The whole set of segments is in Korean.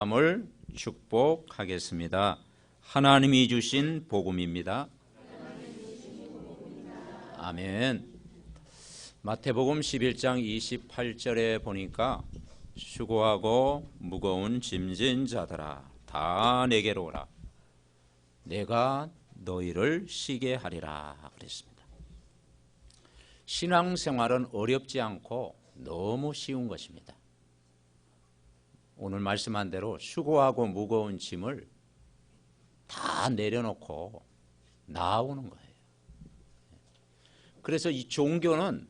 을 축복하겠습니다. 하나님이 주신 복음입니다. 아멘. 마태복음 11장 28절에 보니까 수고하고 무거운 짐진 자들아 다 내게로 오라. 내가 너희를 쉬게 하리라 그랬습니다. 신앙생활은 어렵지 않고 너무 쉬운 것입니다. 오늘 말씀한 대로 수고하고 무거운 짐을 다 내려놓고 나오는 거예요. 그래서 이 종교는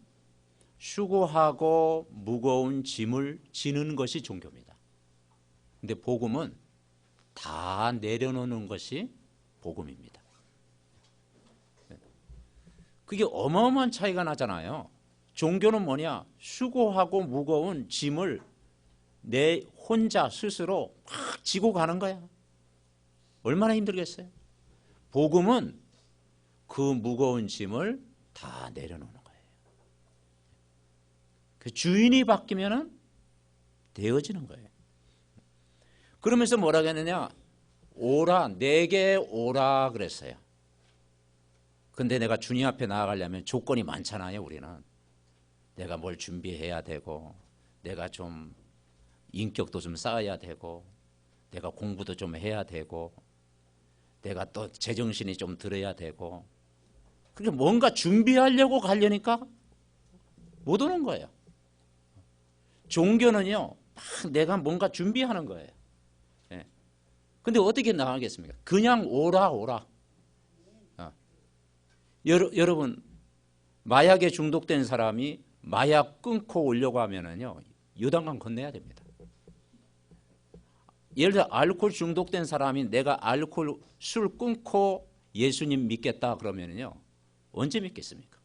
수고하고 무거운 짐을 지는 것이 종교입니다. 근데 복음은 다 내려놓는 것이 복음입니다. 그게 어마어마한 차이가 나잖아요. 종교는 뭐냐? 수고하고 무거운 짐을 내 혼자 스스로 막 지고 가는 거야. 얼마나 힘들겠어요? 복음은 그 무거운 짐을 다 내려놓는 거예요. 그 주인이 바뀌면은 되어지는 거예요. 그러면서 뭐라고 했느냐? 오라, 내게 오라 그랬어요. 근데 내가 주님 앞에 나아가려면 조건이 많잖아요, 우리는. 내가 뭘 준비해야 되고, 내가 좀 인격도 좀 쌓아야 되고, 내가 공부도 좀 해야 되고, 내가 또 제정신이 좀 들어야 되고, 그게 뭔가 준비하려고 가려니까 못 오는 거예요. 종교는요, 막 내가 뭔가 준비하는 거예요. 예. 근데 어떻게 나가겠습니까? 그냥 오라. 여러분, 마약에 중독된 사람이 마약 끊고 오려고 하면은요, 요단강 건너야 됩니다. 예를 들어 알코올 중독된 사람이 내가 알코올 술 끊고 예수님 믿겠다 그러면요 언제 믿겠습니까?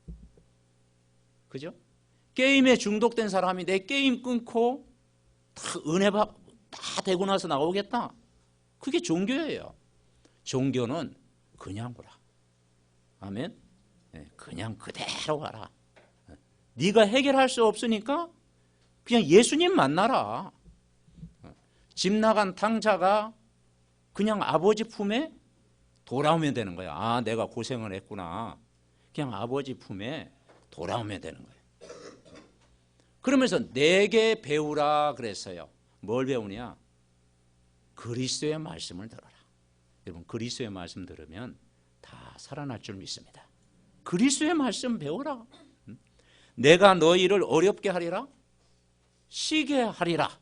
그죠? 게임에 중독된 사람이 내 게임 끊고 다 은혜밥 다 되고 나서 나오겠다. 그게 종교예요. 종교는 그냥 오라. 아멘. 그냥 그대로 가라. 네가 해결할 수 없으니까 그냥 예수님 만나라. 집 나간 탕자가 그냥 아버지 품에 돌아오면 되는 거야. 아, 내가 고생을 했구나. 그냥 아버지 품에 돌아오면 되는 거예요. 그러면서 내게 배우라 그랬어요. 뭘 배우냐? 그리스도의 말씀을 들어라. 여러분, 그리스도의 말씀 들으면 다 살아날 줄 믿습니다. 그리스도의 말씀 배우라. 내가 너희를 어렵게 하리라? 쉬게 하리라.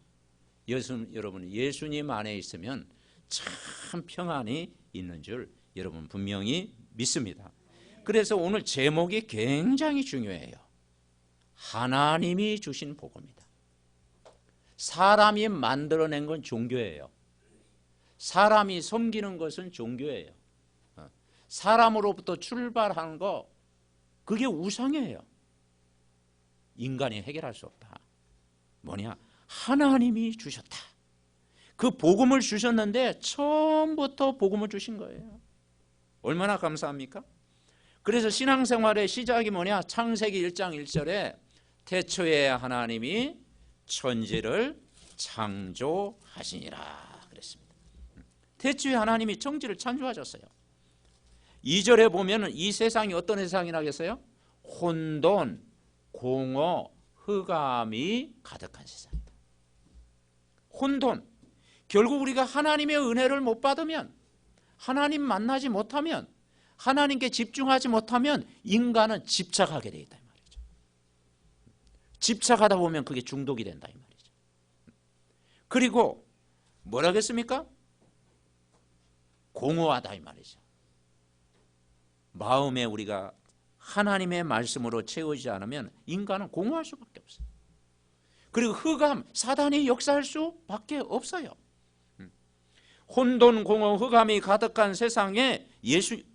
여러분, 예수님 안에 있으면 참 평안이 있는 줄 여러분 분명히 믿습니다. 그래서 오늘 제목이 굉장히 중요해요. 하나님이 주신 복음이다. 사람이 만들어낸 건 종교예요. 사람이 섬기는 것은 종교예요. 사람으로부터 출발한 거 그게 우상이에요. 인간이 해결할 수 없다. 뭐냐? 하나님이 주셨다. 그 복음을 주셨는데 처음부터 복음을 주신 거예요. 얼마나 감사합니까? 그래서 신앙생활의 시작이 뭐냐? 창세기 1장 1절에 태초에 하나님이 천지를 창조하시니라 그랬습니다. 태초에 하나님이 천지를 창조하셨어요. 2절에 보면 이 세상이 어떤 세상이라겠어요? 혼돈, 공허, 흑암이 가득한 세상이다. 혼돈. 결국 우리가 하나님의 은혜를 못 받으면, 하나님 만나지 못하면, 하나님께 집중하지 못하면 인간은 집착하게 돼 있다 이 말이죠. 집착하다 보면 그게 중독이 된다 이 말이죠. 그리고 뭐라 하겠습니까? 공허하다 이 말이죠. 마음에 우리가 하나님의 말씀으로 채우지 않으면 인간은 공허할 수밖에 없어요. 그리고 흑암, 사단이 역사할 수밖에 없어요. 혼돈, 공허, 흑암이 가득한 세상에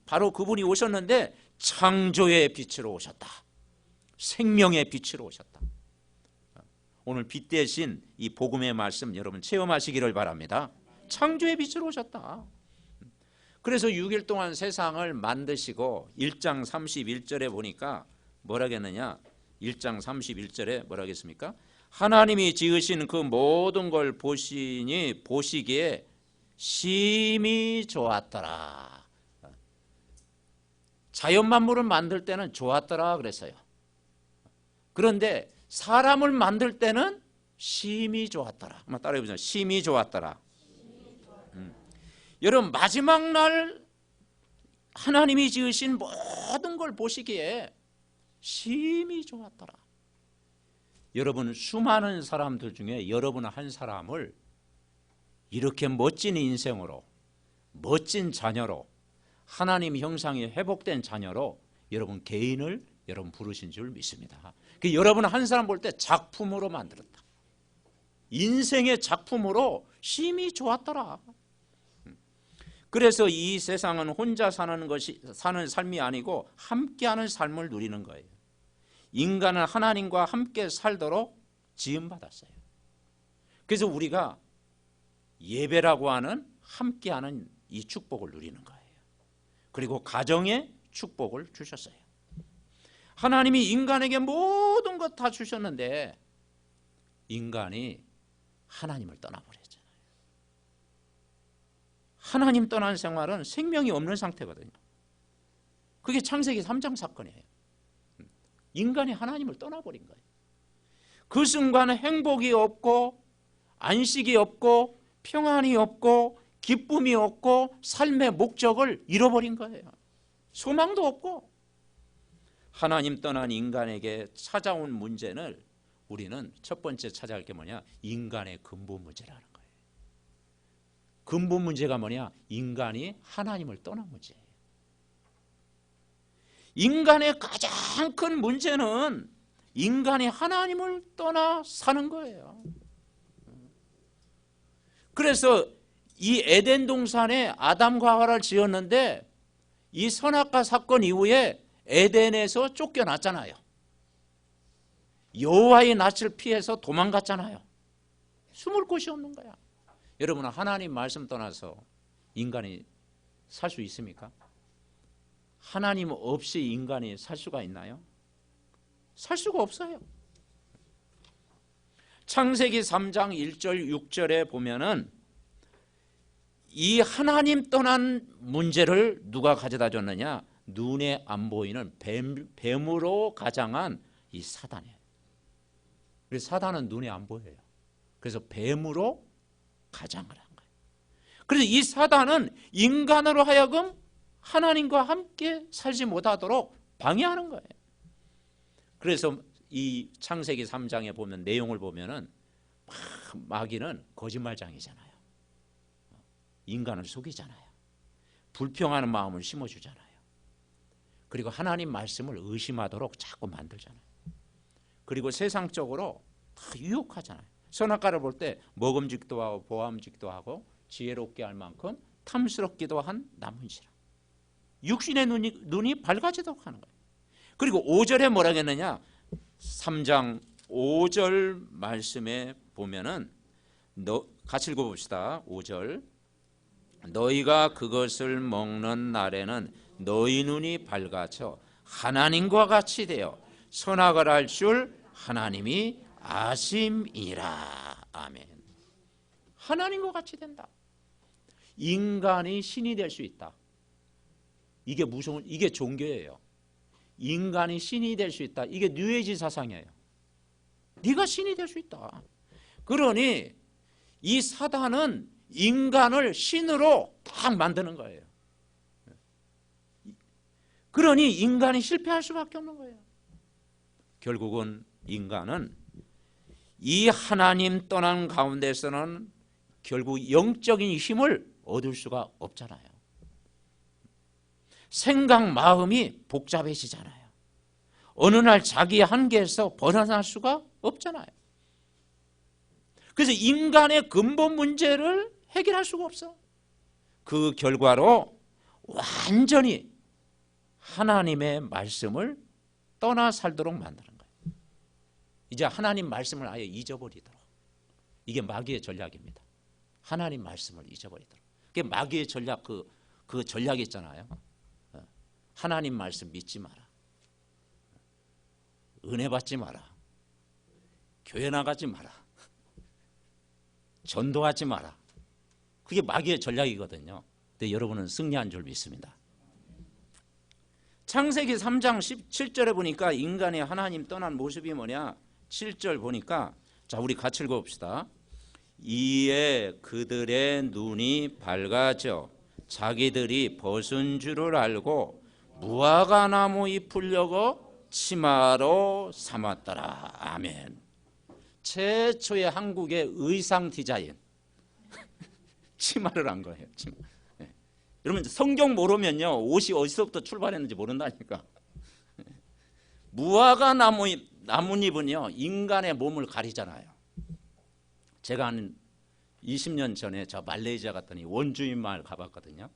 바로 그분이 오셨는데 창조의 빛으로 오셨다. 생명의 빛으로 오셨다. 오늘 빛 대신 이 복음의 말씀 여러분 체험하시기를 바랍니다. 창조의 빛으로 오셨다. 그래서 6일 동안 세상을 만드시고 1장 31절에 보니까 뭐라 했느냐? 1장 31절에 뭐라 했습니까? 하나님이 지으신 그 모든 걸 보시기에 심히 좋았더라. 자연 만물을 만들 때는 좋았더라 그랬어요. 그런데 사람을 만들 때는 심히 좋았더라. 한번 따라해보세요. 심히 좋았더라. 여러분, 마지막 날 하나님이 지으신 모든 걸 보시기에 심히 좋았더라. 여러분, 수많은 사람들 중에 여러분 한 사람을 이렇게 멋진 인생으로, 멋진 자녀로, 하나님 형상이 회복된 자녀로 여러분 개인을 여러분 부르신 줄 믿습니다. 여러분 한 사람 볼 때 작품으로 만들었다. 인생의 작품으로 심히 좋았더라. 그래서 이 세상은 혼자 사는 삶이 아니고 함께하는 삶을 누리는 거예요. 인간은 하나님과 함께 살도록 지음받았어요. 그래서 우리가 예배라고 하는 함께하는 이 축복을 누리는 거예요. 그리고 가정의 축복을 주셨어요. 하나님이 인간에게 모든 것 다 주셨는데 인간이 하나님을 떠나버렸잖아요. 하나님 떠난 생활은 생명이 없는 상태거든요. 그게 창세기 3장 사건이에요. 인간이 하나님을 떠나버린 거예요. 그 순간 행복이 없고 안식이 없고 평안이 없고 기쁨이 없고 삶의 목적을 잃어버린 거예요. 소망도 없고. 하나님 떠난 인간에게 찾아온 문제는 우리는 첫 번째 찾아갈 게 뭐냐? 인간의 근본 문제라는 거예요. 근본 문제가 뭐냐? 인간이 하나님을 떠난 문제예요. 인간의 가장 큰 문제는 인간이 하나님을 떠나 사는 거예요. 그래서 이 에덴 동산에 아담과 하와를 지었는데 이 선악과 사건 이후에 에덴에서 쫓겨났잖아요. 여호와의 낯을 피해서 도망갔잖아요. 숨을 곳이 없는 거야. 여러분은 하나님 말씀 떠나서 인간이 살 수 있습니까? 하나님 없이 인간이 살 수가 있나요? 살 수가 없어요. 창세기 3장 1절 6절에 보면은 이 하나님 떠난 문제를 누가 가져다 줬느냐? 눈에 안 보이는 뱀으로 가장한 이 사단이에요. 그래서 사단은 눈에 안 보여요. 그래서 뱀으로 가장을 한 거예요. 그래서 이 사단은 인간으로 하여금 하나님과 함께 살지 못하도록 방해하는 거예요. 그래서 이 창세기 3장에 보면 내용을 보면은 마귀는 거짓말장이잖아요. 인간을 속이잖아요. 불평하는 마음을 심어주잖아요. 그리고 하나님 말씀을 의심하도록 자꾸 만들잖아요. 그리고 세상적으로 다 유혹하잖아요. 선악과를 볼 때 먹음직도 하고 보암직도 하고 지혜롭게 할 만큼 탐스럽기도 한 나무인지라. 육신의 눈이 밝아지도록 하는 거예요. 그리고 5절에 뭐라 했느냐? 3장 5절 말씀에 보면은 같이 읽어봅시다. 5절. 너희가 그것을 먹는 날에는 너희 눈이 밝아져 하나님과 같이 되어 선악을 알 줄 하나님이 아심이라. 아멘. 하나님과 같이 된다. 인간이 신이 될 수 있다. 이게 종교예요. 인간이 신이 될 수 있다. 이게 뉴에이지 사상이에요. 네가 신이 될 수 있다. 그러니 이 사단은 인간을 신으로 딱 만드는 거예요. 그러니 인간이 실패할 수밖에 없는 거예요. 결국은 인간은 이 하나님 떠난 가운데서는 결국 영적인 힘을 얻을 수가 없잖아요. 생각, 마음이 복잡해지잖아요. 어느 날 자기의 한계에서 벗어날 수가 없잖아요. 그래서 인간의 근본 문제를 해결할 수가 없어. 그 결과로 완전히 하나님의 말씀을 떠나 살도록 만드는 거예요. 이제 하나님 말씀을 아예 잊어버리도록. 이게 마귀의 전략입니다. 하나님 말씀을 잊어버리도록. 그게 마귀의 전략, 그 전략이 있잖아요. 하나님 말씀 믿지 마라. 은혜 받지 마라. 교회 나가지 마라. 전도하지 마라. 그게 마귀의 전략이거든요. 근데 여러분은 승리한 줄 믿습니다. 창세기 3장 17절에 보니까 인간이 하나님 떠난 모습이 뭐냐? 7절 보니까 자, 우리 같이 읽어봅시다. 이에 그들의 눈이 밝아져 자기들이 벗은 줄을 알고 무화과 나무 잎을 여고 치마로 삼았더라. 아멘. 최초의 한국의 의상 디자인 치마를 한 거예요. 치마. 네. 여러분 성경 모르면요 옷이 어디서부터 출발했는지 모른다니까. 무화과 나뭇잎은요 인간의 몸을 가리잖아요. 제가 한 20년 전에 저 말레이시아 갔더니 원주민 마을 가봤거든요.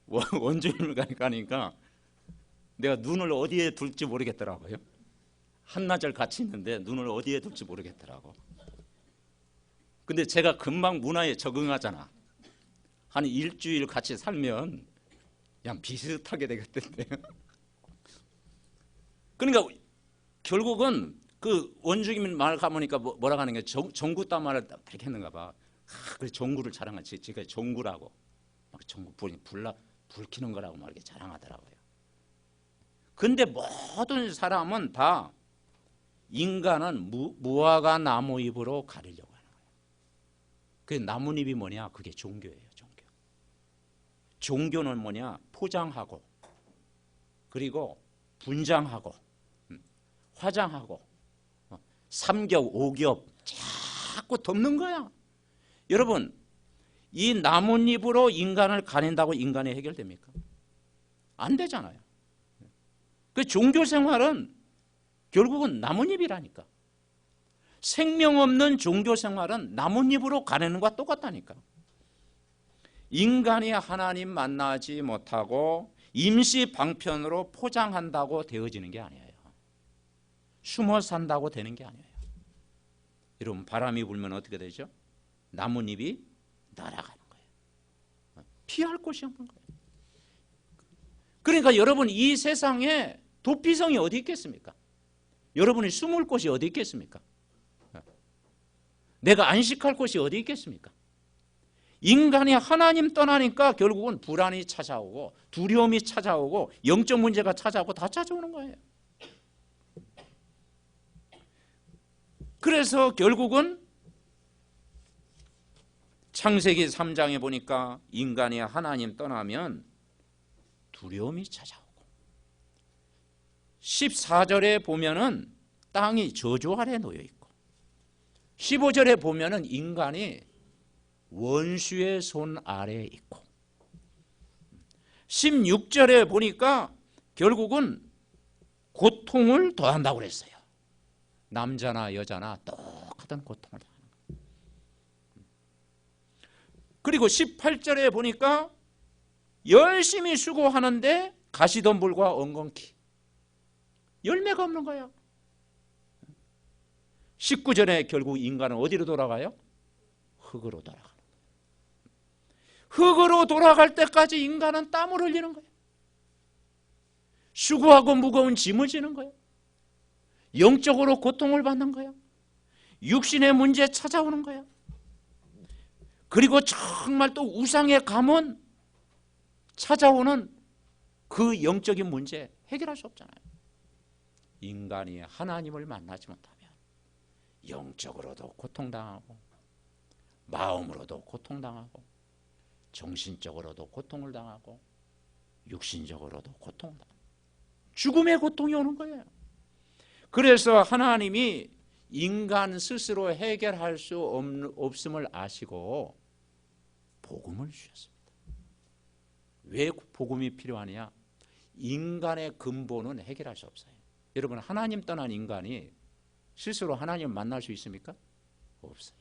원주민을 가니까 내가 눈을 어디에 둘지 모르겠더라고요. 한나절 같이 있는데 눈을 어디에 둘지 모르겠더라고. 근데 제가 금방 문화에 적응하잖아. 한 일주일 같이 살면 그냥 비슷하게 되겠던데요. 그러니까 결국은 그 원주민 마을 가보니까 뭐라고 하는 게 정구 따마를 이렇게 했는가 봐. 그래서 정구를 자랑하지. 지금 정구라고 막 정구 불 켜는 거라고 막 이렇게 자랑하더라고요. 근데 모든 사람은 다 인간은 무화과 나무잎으로 가리려고 하는 거예요. 그 나뭇잎이 뭐냐? 그게 종교예요. 종교. 종교는 뭐냐? 포장하고 그리고 분장하고 화장하고 삼겹 오겹 자꾸 덮는 거야. 여러분 이 나뭇잎으로 인간을 가린다고 인간이 해결됩니까? 안 되잖아요. 그 종교 생활은 결국은 나뭇잎이라니까. 생명 없는 종교 생활은 나뭇잎으로 가리는 것과 똑같다니까. 인간이 하나님 만나지 못하고 임시 방편으로 포장한다고 되어지는 게 아니에요. 숨어 산다고 되는 게 아니에요. 여러분 바람이 불면 어떻게 되죠? 나뭇잎이 날아가는 거예요. 피할 곳이 없는 거예요. 그러니까 여러분 이 세상에 도피성이 어디 있겠습니까? 여러분이 숨을 곳이 어디 있겠습니까? 내가 안식할 곳이 어디 있겠습니까? 인간이 하나님 떠나니까 결국은 불안이 찾아오고 두려움이 찾아오고 영적 문제가 찾아오고 다 찾아오는 거예요. 그래서 결국은 창세기 3장에 보니까 인간이 하나님 떠나면 두려움이 찾아오고 14절에 보면은 땅이 저주 아래 놓여 있고 15절에 보면은 인간이 원수의 손 아래에 있고 16절에 보니까 결국은 고통을 더한다고 그랬어요. 남자나 여자나 똑같은 고통을 당하는 거예요. 그리고 18절에 보니까 열심히 수고하는데 가시덤불과 엉겅퀴 열매가 없는 거예요. 19절에 결국 인간은 어디로 돌아가요? 흙으로 돌아가는 거예요. 흙으로 돌아갈 때까지 인간은 땀을 흘리는 거예요. 수고하고 무거운 짐을 지는 거예요. 영적으로 고통을 받는 거예요. 육신의 문제 찾아오는 거예요. 그리고 정말 또 우상의 가문 찾아오는 그 영적인 문제 해결할 수 없잖아요. 인간이 하나님을 만나지 못하면 영적으로도 고통당하고 마음으로도 고통당하고 정신적으로도 고통을 당하고 육신적으로도 고통당하고 죽음의 고통이 오는 거예요. 그래서 하나님이 인간 스스로 해결할 수 없음을 아시고 복음을 주셨습니다. 왜 복음이 필요하냐? 인간의 근본은 해결할 수 없어요. 여러분 하나님 떠난 인간이 스스로 하나님을 만날 수 있습니까? 없어요.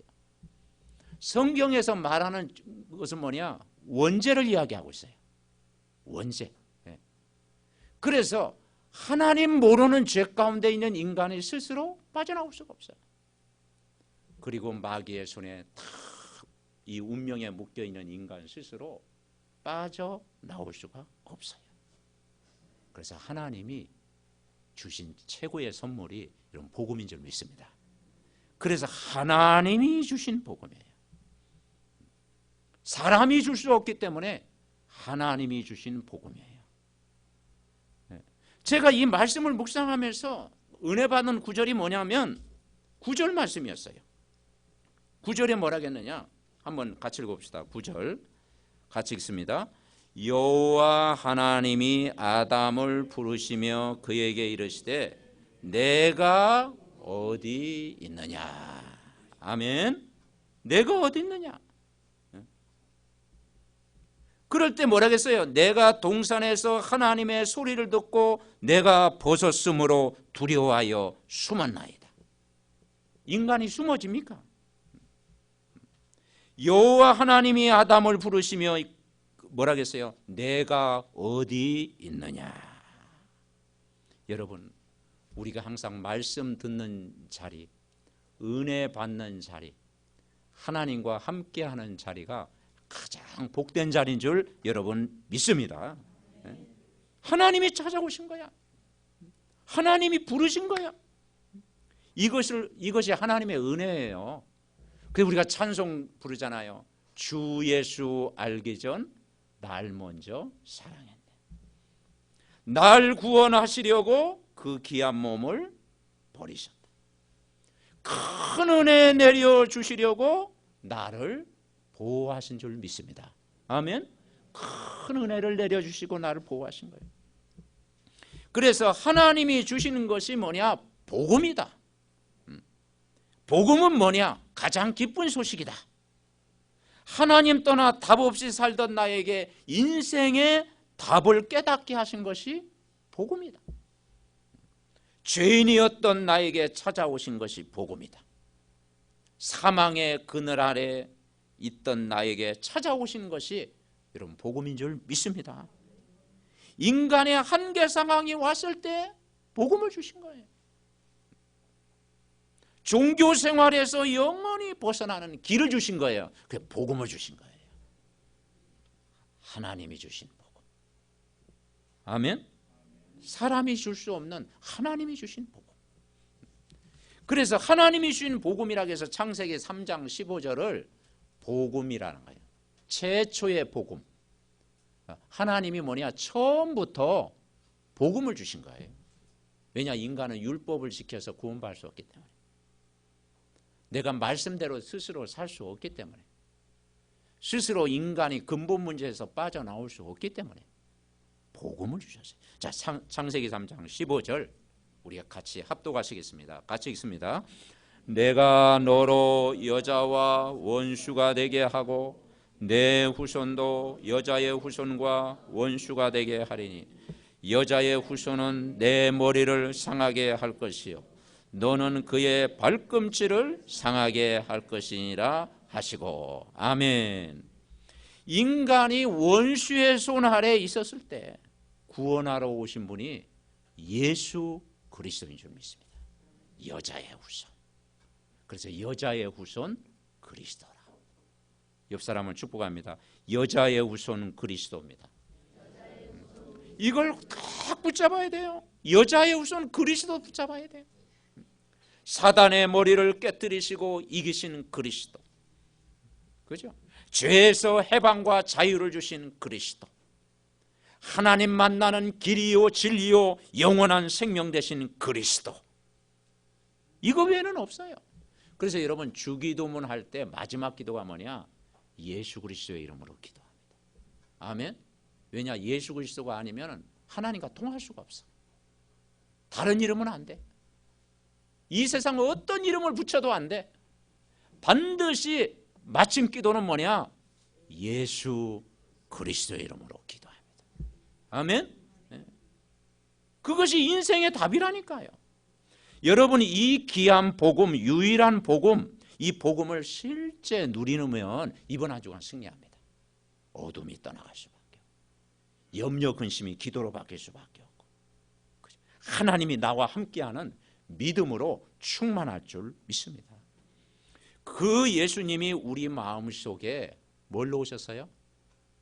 성경에서 말하는 것은 뭐냐? 원죄를 이야기하고 있어요. 원죄. 그래서 하나님 모르는 죄 가운데 있는 인간이 스스로 빠져나올 수가 없어요. 그리고 마귀의 손에 다 이 운명에 묶여있는 인간 스스로 빠져나올 수가 없어요. 그래서 하나님이 주신 최고의 선물이 이런 복음인 줄 믿습니다. 그래서 하나님이 주신 복음이에요. 사람이 줄 수 없기 때문에 하나님이 주신 복음이에요. 제가 이 말씀을 묵상하면서 은혜 받는 구절이 뭐냐면 9절 말씀이었어요. 9절에 뭐라겠느냐? 한번 같이 읽어봅시다. 9절 같이 읽습니다. 여호와 하나님이 아담을 부르시며 그에게 이르시되 내가 어디 있느냐. 아멘. 내가 어디 있느냐. 그럴 때 뭐라겠어요? 내가 동산에서 하나님의 소리를 듣고 내가 벗었으므로 두려워하여 숨었나이다. 인간이 숨어집니까? 여호와 하나님이 아담을 부르시며 뭐라겠어요? 내가 어디 있느냐. 여러분, 우리가 항상 말씀 듣는 자리, 은혜 받는 자리, 하나님과 함께하는 자리가 가장 복된 자리인 줄 여러분 믿습니다. 하나님이 찾아오신 거야. 하나님이 부르신 거야. 이것이 하나님의 은혜예요. 그래서 우리가 찬송 부르잖아요. 주 예수 알기 전 날 먼저 사랑했네. 날 구원하시려고 그 귀한 몸을 버리셨다. 큰 은혜 내려주시려고 나를 보호하신 줄 믿습니다. 아멘. 큰 은혜를 내려주시고 나를 보호하신 거예요. 그래서 하나님이 주시는 것이 뭐냐? 복음이다. 복음은 뭐냐? 가장 기쁜 소식이다. 하나님 떠나 답 없이 살던 나에게 인생의 답을 깨닫게 하신 것이 복음이다. 죄인이었던 나에게 찾아오신 것이 복음이다. 사망의 그늘 아래 있던 나에게 찾아오신 것이 여러분 복음인 줄 믿습니다. 인간의 한계 상황이 왔을 때 복음을 주신 거예요. 종교 생활에서 영원히 벗어나는 길을 주신 거예요. 그 복음을 주신 거예요. 하나님이 주신 복음. 아멘. 사람이 줄 수 없는 하나님이 주신 복음. 그래서 하나님이 주신 복음이라고 해서 창세기 3장 15절을 복음이라는 거예요. 최초의 복음. 하나님이 뭐냐? 처음부터 복음을 주신 거예요. 왜냐? 인간은 율법을 지켜서 구원받을 수 없기 때문에. 내가 말씀대로 스스로 살 수 없기 때문에. 스스로 인간이 근본 문제에서 빠져나올 수 없기 때문에 복음을 주셨어요. 자, 창세기 3장 15절 우리가 같이 합독하시겠습니다. 같이 읽습니다. 내가 너로 여자와 원수가 되게 하고 내 후손도 여자의 후손과 원수가 되게 하리니 여자의 후손은 내 머리를 상하게 할 것이요 너는 그의 발꿈치를 상하게 할 것이니라 하시고. 아멘. 인간이 원수의 손 아래 있었을 때 구원하러 오신 분이 예수 그리스도인 줄 믿습니다. 여자의 후손. 그래서 여자의 후손 그리스도라. 옆 사람을 축복합니다. 여자의 후손 그리스도입니다. 이걸 딱 붙잡아야 돼요. 여자의 후손 그리스도 붙잡아야 돼요. 사단의 머리를 깨뜨리시고 이기신 그리스도. 그죠? 죄에서 해방과 자유를 주신 그리스도. 하나님 만나는 길이요 진리요 영원한 생명 되신 그리스도. 이거 외에는 없어요. 그래서 여러분 주기도문 할 때 마지막 기도가 뭐냐? 예수 그리스도의 이름으로 기도합니다. 아멘. 왜냐? 예수 그리스도가 아니면 하나님과 통할 수가 없어. 다른 이름은 안 돼. 이 세상 어떤 이름을 붙여도 안 돼. 반드시 마침 기도는 뭐냐? 예수 그리스도의 이름으로 기도합니다. 아멘. 그것이 인생의 답이라니까요. 여러분이 이 귀한 복음, 유일한 복음, 이 복음을 실제 누리면 이번 한 주간 승리합니다. 어둠이 떠나갈 수밖에 없고 염려 근심이 기도로 바뀔 수밖에 없고 하나님이 나와 함께하는 믿음으로 충만할 줄 믿습니다. 그 예수님이 우리 마음속에 뭘로 오셨어요?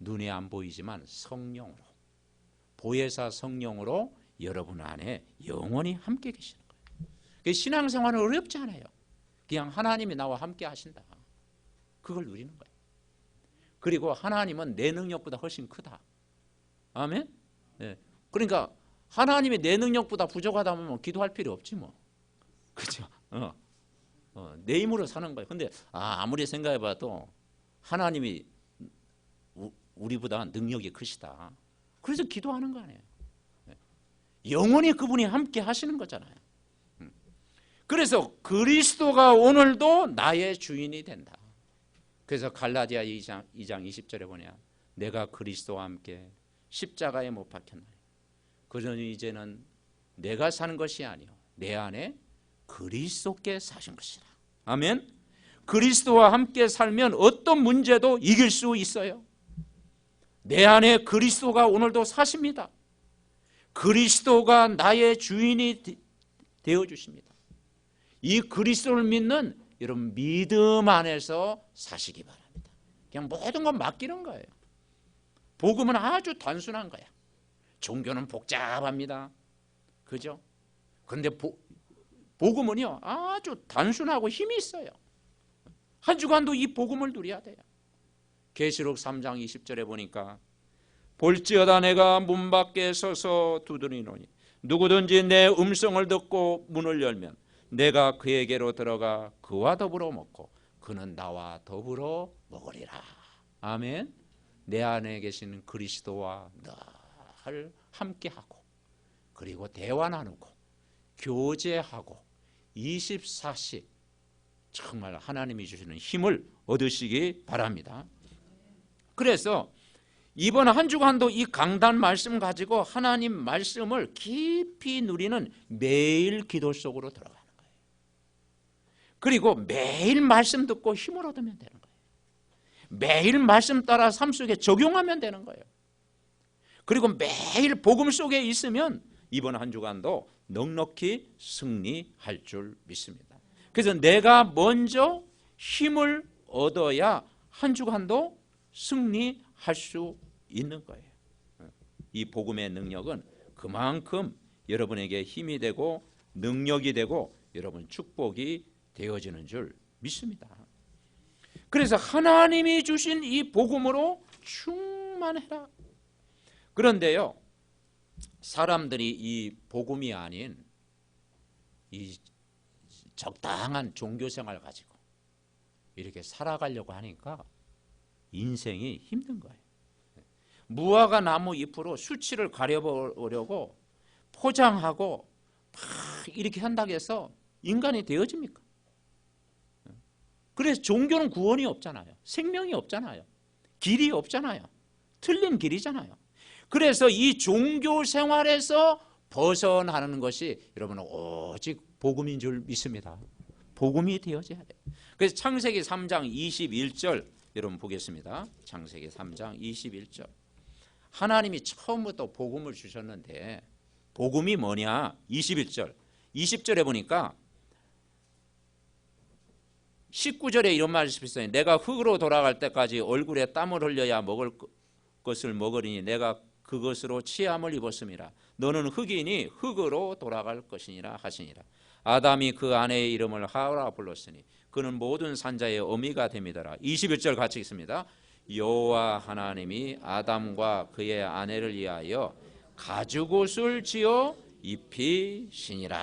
눈에 안 보이지만 성령으로, 보혜사 성령으로 여러분 안에 영원히 함께 계시는 거예요. 신앙생활은 어렵지 않아요. 그냥 하나님이 나와 함께 하신다. 그걸 누리는 거예요. 그리고 하나님은 내 능력보다 훨씬 크다. 아멘? 네. 그러니까 하나님이 내 능력보다 부족하다면 기도할 필요 없지 뭐. 그렇죠? 내 힘으로 사는 거예요. 근데 아무리 생각해봐도 하나님이 우리보다 능력이 크시다. 그래서 기도하는 거 아니에요. 영원히 그분이 함께 하시는 거잖아요. 그래서 그리스도가 오늘도 나의 주인이 된다. 그래서 갈라디아 2장 20절에 보냐, 내가 그리스도와 함께 십자가에 못 박혔나니 그러니 이제는 내가 사는 것이 아니요 내 안에 그리스도께 사신 것이라. 아멘. 그리스도와 함께 살면 어떤 문제도 이길 수 있어요. 내 안에 그리스도가 오늘도 사십니다. 그리스도가 나의 주인이 되어 주십니다. 이 그리스도를 믿는 여러분 믿음 안에서 사시기 바랍니다. 그냥 모든 건 맡기는 거예요. 복음은 아주 단순한 거야. 종교는 복잡합니다. 그죠? 그런데 복음은요 아주 단순하고 힘이 있어요. 한 주간도 이 복음을 누려야 돼요. 계시록 3장 20절에 보니까 볼지어다 내가 문 밖에 서서 두드리노니 누구든지 내 음성을 듣고 문을 열면 내가 그에게로 들어가 그와 더불어 먹고 그는 나와 더불어 먹으리라. 아멘. 내 안에 계시는 그리스도와 늘 함께하고 그리고 대화 나누고 교제하고 24시 정말 하나님이 주시는 힘을 얻으시기 바랍니다. 그래서 이번 한 주간도 이 강단 말씀 가지고 하나님 말씀을 깊이 누리는 매일 기도 속으로 들어가는 거예요. 그리고 매일 말씀 듣고 힘을 얻으면 되는 거예요. 매일 말씀 따라 삶 속에 적용하면 되는 거예요. 그리고 매일 복음 속에 있으면 이번 한 주간도 넉넉히 승리할 줄 믿습니다. 그래서 내가 먼저 힘을 얻어야 한 주간도 승리할 수 있는 거예요. 이 복음의 능력은 그만큼 여러분에게 힘이 되고 능력이 되고 여러분 축복이 되어지는 줄 믿습니다. 그래서 하나님이 주신 이 복음으로 충만해라. 그런데요, 사람들이 이 복음이 아닌 이 적당한 종교 생활 가지고 이렇게 살아가려고 하니까 인생이 힘든 거예요. 무화과 나무 잎으로 수치를 가려보려고 포장하고 막 이렇게 한다고 해서 인간이 되어집니까? 그래서 종교는 구원이 없잖아요. 생명이 없잖아요. 길이 없잖아요. 틀린 길이잖아요. 그래서 이 종교 생활에서 벗어나는 것이 여러분 오직 복음인 줄 믿습니다. 복음이 되어져야 돼요. 그래서 창세기 3장 21절 여러분 보겠습니다. 창세기 3장 21절. 하나님이 처음부터 복음을 주셨는데 복음이 뭐냐? 21절. 20절에 보니까 19절에 이런 말씀이 있어요. 내가 흙으로 돌아갈 때까지 얼굴에 땀을 흘려야 먹을 것을 먹으리니 내가 그것으로 취함을 입었음이라. 너는 흙이니 흙으로 돌아갈 것이니라 하시니라. 아담이 그 아내의 이름을 하와라 불렀으니 그는 모든 산자의 어미가 됨이더라. 21절 같이 있습니다. 여호와 하나님이 아담과 그의 아내를 위하여 가죽옷을 지어 입히시니라.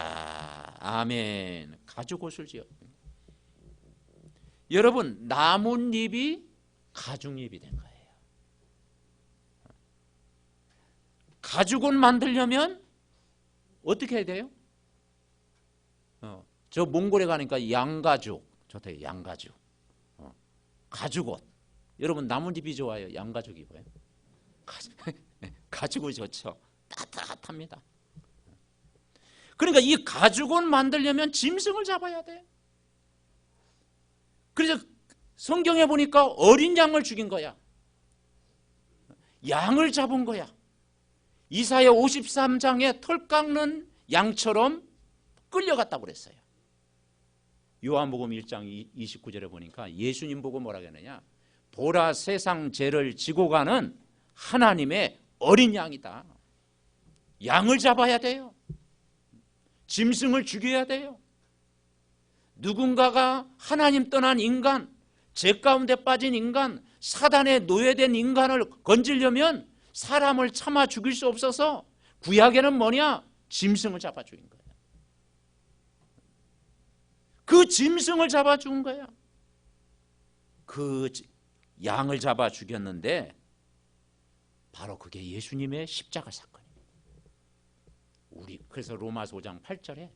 아멘. 가죽옷을 지어. 여러분 나뭇잎이 가죽잎이 된 거예요. 가죽옷 만들려면 어떻게 해야 돼요? 저 몽골에 가니까 양가죽 좋대요. 양가죽. 가죽옷. 여러분 나뭇잎이 좋아요? 양가죽 입어요? 가죽옷이 좋죠. 따뜻합니다. 그러니까 이 가죽옷 만들려면 짐승을 잡아야 돼. 그래서 성경에 보니까 어린 양을 죽인 거야. 양을 잡은 거야. 이사야 53장에 털 깎는 양처럼 끌려갔다고 그랬어요. 요한복음 1장 29절에 보니까 예수님 보고 뭐라고 했느냐? 보라 세상 죄를 지고 가는 하나님의 어린 양이다. 양을 잡아야 돼요. 짐승을 죽여야 돼요. 누군가가 하나님 떠난 인간, 죄 가운데 빠진 인간, 사단에 노예된 인간을 건지려면 사람을 참아 죽일 수 없어서 구약에는 뭐냐? 짐승을 잡아 죽인 거예요. 그 짐승을 잡아 죽은 거예요. 그 양을 잡아 죽였는데 바로 그게 예수님의 십자가 사건이에요. 그래서 로마서 5장 8절에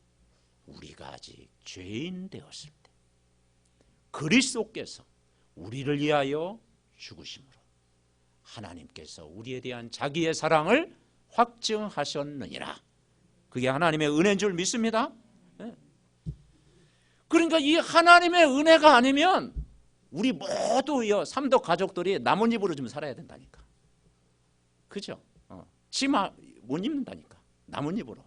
우리가 아직 죄인 되었을 때 그리스도께서 우리를 위하여 죽으심으로 하나님께서 우리에 대한 자기의 사랑을 확증하셨느니라. 그게 하나님의 은혜인 줄 믿습니다. 그러니까 이 하나님의 은혜가 아니면 우리 모두요 삼도 가족들이 나뭇잎으로 좀 살아야 된다니까. 그죠? 치마 못 입는다니까. 나뭇잎으로.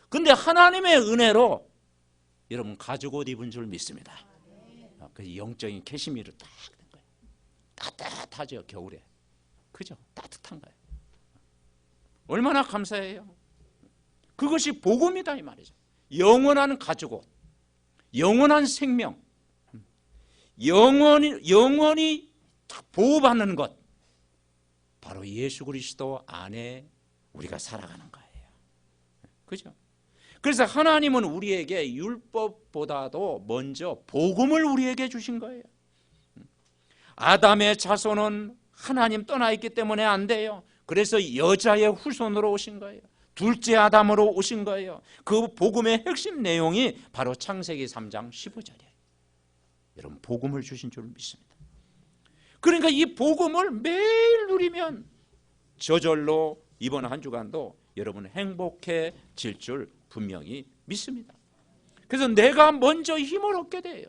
근데 하나님의 은혜로 여러분 가죽 옷 입은 줄 믿습니다. 그 영적인 캐시미르 딱 된 거예요. 따뜻하죠 겨울에. 그죠? 따뜻한 거예요. 얼마나 감사해요. 그것이 복음이다 이 말이죠. 영원한 가죽 옷, 영원한 생명, 영원히 보호받는 것, 바로 예수 그리스도 안에 우리가 살아가는 거예요. 그죠? 그래서 하나님은 우리에게 율법보다도 먼저 복음을 우리에게 주신 거예요. 아담의 자손은 하나님 떠나 있기 때문에 안 돼요. 그래서 여자의 후손으로 오신 거예요. 둘째 아담으로 오신 거예요. 그 복음의 핵심 내용이 바로 창세기 3장 15절이에요. 여러분 복음을 주신 줄 믿습니다. 그러니까 이 복음을 매일 누리면 저절로 이번 한 주간도 여러분 행복해질 줄 분명히 믿습니다. 그래서 내가 먼저 힘을 얻게 돼요.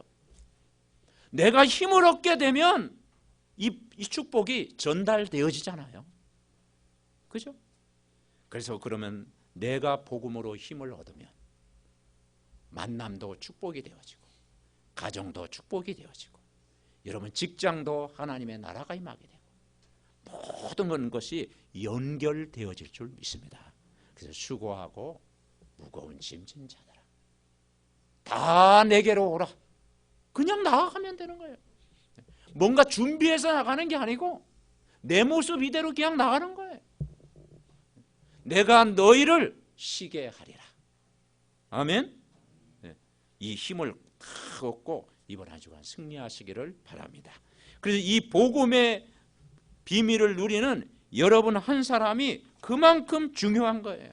내가 힘을 얻게 되면 이 축복이 전달되어지잖아요. 그죠? 그래서 그러면 내가 복음으로 힘을 얻으면 만남도 축복이 되어지고 가정도 축복이 되어지고 여러분 직장도 하나님의 나라가 임하게 되고 모든 것이 연결되어질 줄 믿습니다. 그래서 수고하고 무거운 짐진 자들아 다 내게로 오라. 그냥 나아가면 되는 거예요. 뭔가 준비해서 나가는 게 아니고 내 모습 이대로 그냥 나가는 거예요. 내가 너희를 쉬게 하리라. 아멘. 이 힘을 다 얻고 이번 한 주간 승리하시기를 바랍니다. 그래서 이 복음의 비밀을 누리는 여러분 한 사람이 그만큼 중요한 거예요.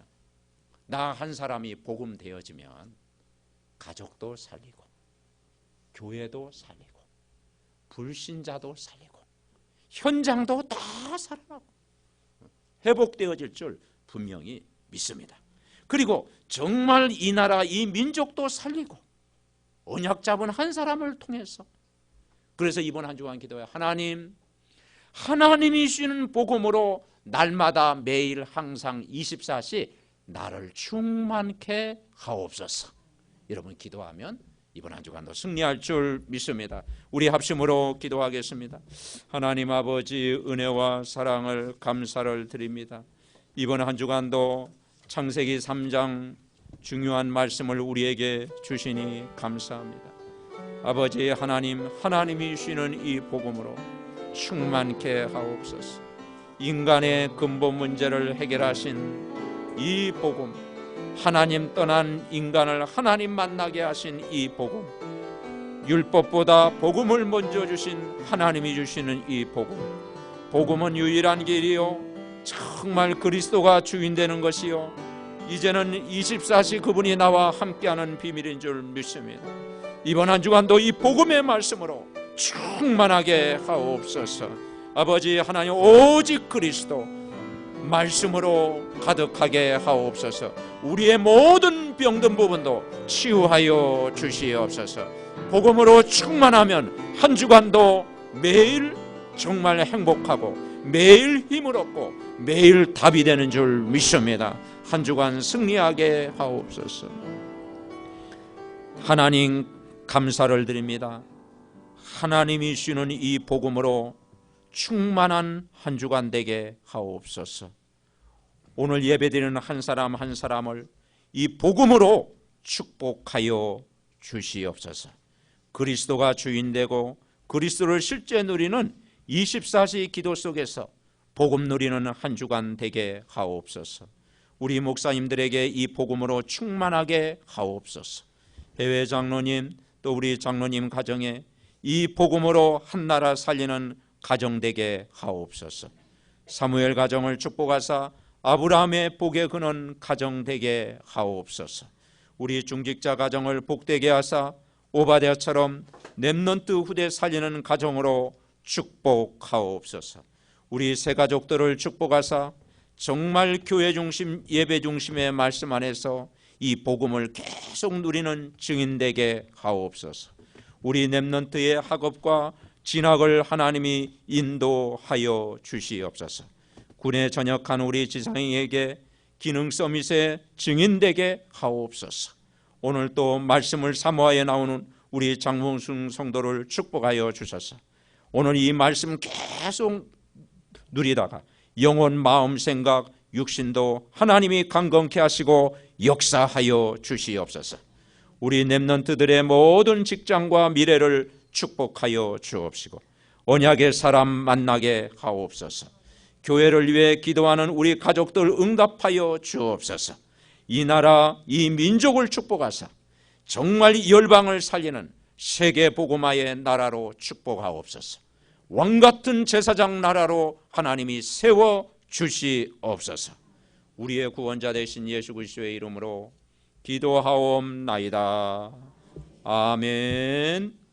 나 한 사람이 복음 되어지면 가족도 살리고 교회도 살리고 불신자도 살리고 현장도 다 살아나고 회복되어질 줄 분명히 믿습니다. 그리고 정말 이 나라 이 민족도 살리고 언약 잡은 한 사람을 통해서 그래서 이번 한 주간 기도에 하나님이 주시는 복음으로 날마다 매일 항상 24시 나를 충만케 하옵소서. 여러분 기도하면 이번 한 주간도 승리할 줄 믿습니다. 우리 합심으로 기도하겠습니다. 하나님 아버지 은혜와 사랑을 감사를 드립니다. 이번 한 주간도 창세기 3장 중요한 말씀을 우리에게 주시니 감사합니다. 아버지 하나님, 하나님이 주시는 이 복음으로 충만케 하옵소서. 인간의 근본 문제를 해결하신 이 복음, 하나님 떠난 인간을 하나님 만나게 하신 이 복음, 율법보다 복음을 먼저 주신 하나님이 주시는 이 복음, 복음은 유일한 길이요 정말 그리스도가 주인 되는 것이요 이제는 24시 그분이 나와 함께하는 비밀인 줄 믿습니다. 이번 한 주간도 이 복음의 말씀으로 충만하게 하옵소서. 아버지 하나님 오직 그리스도 말씀으로 가득하게 하옵소서. 우리의 모든 병든 부분도 치유하여 주시옵소서. 복음으로 충만하면 한 주간도 매일 정말 행복하고 매일 힘을 얻고 매일 답이 되는 줄 믿습니다. 한 주간 승리하게 하옵소서. 하나님 감사를 드립니다. 하나님이 주시는 이 복음으로 충만한 한 주간 되게 하옵소서. 오늘 예배드리는 한 사람 한 사람을 이 복음으로 축복하여 주시옵소서. 그리스도가 주인되고 그리스도를 실제 누리는 24시 기도 속에서 복음 누리는 한 주간 되게 하옵소서. 우리 목사님들에게 이 복음으로 충만하게 하옵소서. 해외 장로님 또 우리 장로님 가정에 이 복음으로 한 나라 살리는 가정 되게 하옵소서. 사무엘 가정을 축복하사 아브라함의 복에 그는 가정 되게 하옵소서. 우리 중직자 가정을 복되게 하사 오바댜처럼 렘넌트 후대 살리는 가정으로 축복하옵소서. 우리 새 가족들을 축복하사 정말 교회 중심 예배 중심의 말씀 안에서 이 복음을 계속 누리는 증인 되게 하옵소서. 우리 렘넌트의 학업과 진학을 하나님이 인도하여 주시옵소서. 군에 전역한 우리 지상에게 기능 서밋의 증인 되게 하옵소서. 오늘 또 말씀을 사모하여 나오는 우리 장봉순 성도를 축복하여 주소서. 오늘 이 말씀 계속 누리다가 영혼, 마음, 생각, 육신도 하나님이 강건케 하시고 역사하여 주시옵소서. 우리 렘넌트들의 모든 직장과 미래를 축복하여 주옵시고 언약의 사람 만나게 하옵소서. 교회를 위해 기도하는 우리 가족들 응답하여 주옵소서. 이 나라, 이 민족을 축복하사 정말 열방을 살리는 세계 복음화의 나라로 축복하옵소서. 왕같은 제사장 나라로 하나님이 세워 주시옵소서. 우리의 구원자 되신 예수 그리스도의 이름으로 기도하옵나이다. 아멘.